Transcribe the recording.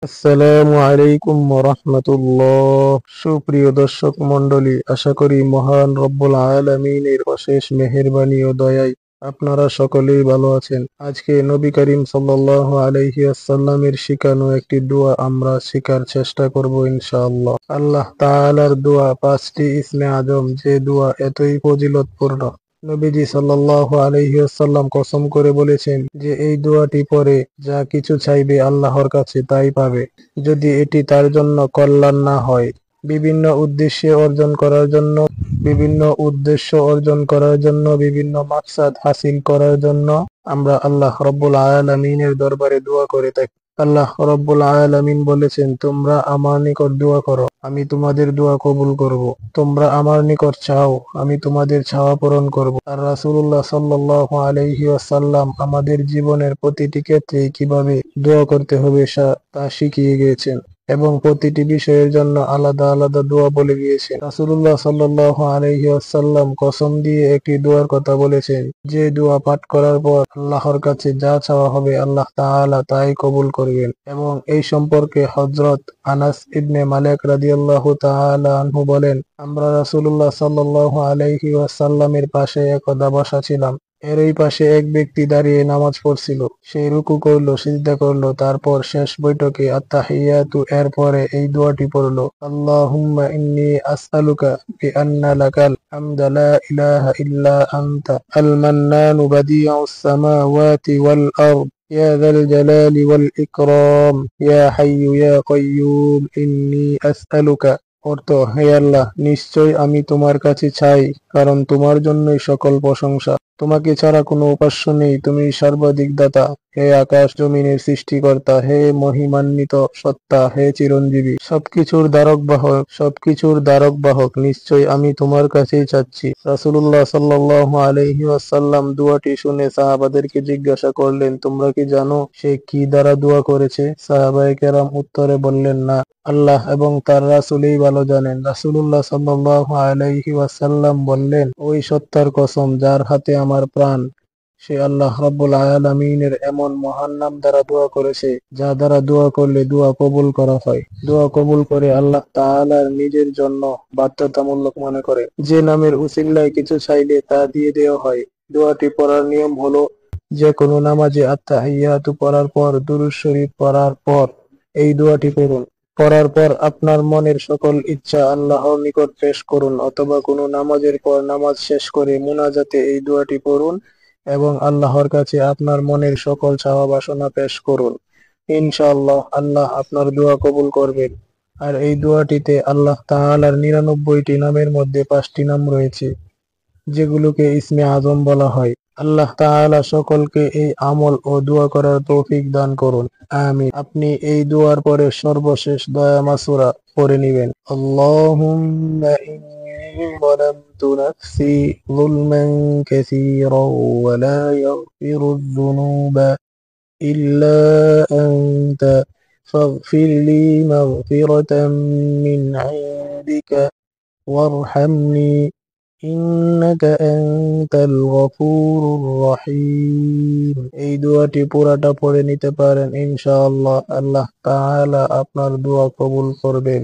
আসসালামু আলাইকুম রাহমাতুল্লাহ। সুপ্রিয় দর্শক মণ্ডলী, আশা করি মহান রব্বুল আলামিনের অশেষ মেহেরবানি ও দয়ায় আপনারা সকলেই ভালো আছেন। আজকে নবী করিম সাল্লাল্লাহু আলাইহি ওয়াসাল্লামের শিখানো একটি দোয়া আমরা শেখার চেষ্টা করব ইনশাআল্লাহ। আল্লাহ তাআলার দোয়া ৫টি ইসমে আজম, যে দোয়া এতই ফজিলতপূর্ণ। নবীজি সাল্লাল্লাহু আলাইহি ওয়াসাল্লাম কসম করে বলেছেন যে এই দোয়াটি পড়ে যা কিছু চাইবে আল্লাহর কাছে তাই পাবে, যদি এটি তার জন্য কল্যাণ না হয়। বিভিন্ন উদ্দেশ্য অর্জন করার জন্য বিভিন্ন মাকসাদ হাসিল করার জন্য আমরা আল্লাহ রব্বুল আলামিনের দরবারে দোয়া করে থাকি। আল্লাহ রব্বুল আলামিন বলেছেন, তোমরা আমার নিকট দোয়া করো, আমি তোমাদের দোয়া কবুল করব। তোমরা আমার নিকট চাও, আমি তোমাদের চাওয়া পূরণ করব। আর রাসূলুল্লাহ সাল্লাল্লাহু আলাইহি ওয়াসাল্লাম আমাদের জীবনের প্রতিটি ক্ষেত্রে কিভাবে দোয়া করতে হবে তা শিখিয়ে গিয়েছেন এবং প্রতিটি বিষয়ের জন্য আলাদা আলাদা দোয়া বলে গিয়েছেন। রাসূলুল্লাহ সাল্লাল্লাহু আলাইহি ওয়াসাল্লাম কসম দিয়ে একটি দোয়ার কথা বলেছেন, যে দোয়া পাঠ করার পর আল্লাহর কাছে যা চাওয়া হবে আল্লাহ তাআলা তাই কবুল করবেন। এবং এই সম্পর্কে হযরত আনাস ইবনে মালিক রাদিয়াল্লাহু তাআলা আনহু বলেন, আমরা রাসূলুল্লাহ সাল্লাল্লাহু আলাইহি ওয়াসাল্লামের পাশে একদা বসা ছিলাম। এর এই পাশে এক ব্যক্তি দাঁড়িয়ে নামাজ পড়ছিল। সে রুকু করলো, সিজদা করলো, তারপর শেষ বৈঠকে আত্তাহিয়াতু এর পরে এই দোয়াটি পড়লো, আল্লাহুম্মা ইন্নী আসআলুকা বিআন্না লাকাল হামদা লা ইলাহা ইল্লা আনতা আল মান্নানু বাদিউস সামাওয়াতি ওয়াল আরদ ইয়া যাল জালালি ওয়াল ইকরাম ইয়া হাইয়্যু ইয়া কাইয়্যুম ইন্নী আসআলুকা। অর্থ: হে আল্লাহ, নিশ্চয় আমি তোমার কাছে চাই, কারণ তোমার জন্যই সকল প্রশংসা। তোমাকে ছাড়া কোনো উপাস্য নেই, তুমি সর্বাধিক দাতা। হে আকাশ জমিনের সৃষ্টিকর্তা, হে মহিমান্বিত সত্তা, হে চিরঞ্জীবী, সবকিছুর দ্বারক বাহক, নিশ্চয় আমি তোমার কাছেই চাচ্ছি। রাসূলুল্লাহ সাল্লাল্লাহু আলাইহি ওয়াসাল্লাম দোয়াটি শুনে সাহাবাদেরকে জিজ্ঞাসা করলেন, তোমরা কি জানো সে কি দ্বারা দোয়া করেছে? সাহাবায়ে কেরাম উত্তরে বললেন, না, আল্লাহ এবং তার রাসূলই ভালো জানেন। রাসূলুল্লাহ সাল্লাল্লাহু আলাইহি ওয়াসাল্লাম বললেন, ওই সত্তার কসম যার হাতে আমার প্রাণ, সে আল্লাহ রাব্বুল আলামিনের এমন মহান নাম দ্বারা দোয়া করেছে, যা দ্বারা দোয়া করলে দোয়া কবুল করা হয়। দোয়া কবুল করে আল্লাহ তাআলার নিজের জন্য বাধ্যতামূলক মনে করে। যে নামের উসিলায় কিছু চাইলে তা দিয়ে দেওয়া হয়। দোয়াটি পড়ার নিয়ম হলো, যে কোনো নামাজে আত্তাহিয়াতু পড়ার পর দুরূদ শরীফ পড়ার পর এই দোয়াটি পড়ুন। পড়ার পর আপনার মনের সকল ইচ্ছা আল্লাহর নিকট পেশ করুন, অথবা কোনো নামাজের পর নামাজ শেষ করে মুনাজাতে এই দোয়াটি পড়ুন এবং আল্লাহর কাছে আপনার মনের সকল চাওয়া বাসনা পেশ করুন। ইনশাআল্লাহ আল্লাহ আপনার দোয়া কবুল করবেন। আর এই দোয়াটিতে আল্লাহ তাআলার ৯৯টি নামের মধ্যে ৫টি নাম রয়েছে, যেগুলোকে ইসমে আজম বলা হয়। আল্লাহ তাআলা সকলকে এই আমল ও দোয়া করার তৌফিক দান করুন, আমিন। আপনি এই দোয়ার পরে সর্বশেষ দয়া মাসুরা পড়ে নিবেন, আল্লাহুম্মা ইন্নী যালামতু নাফসি যুলমান কাসীরান ওয়া লা ইয়াগফিরুয যুনুবা ইল্লা আনতা ফাগফির লি মাগফিরাতাম মিন ইনদিকা ওয়ারহামনি ইন্নাকা আনতাল গফুরুর রহিম। এই দোয়াটি পুরাটা পড়ে নিতে পারেন ইনশাআল্লাহ। আল্লাহ তাআলা আপনার দোয়া কবুল করবেন।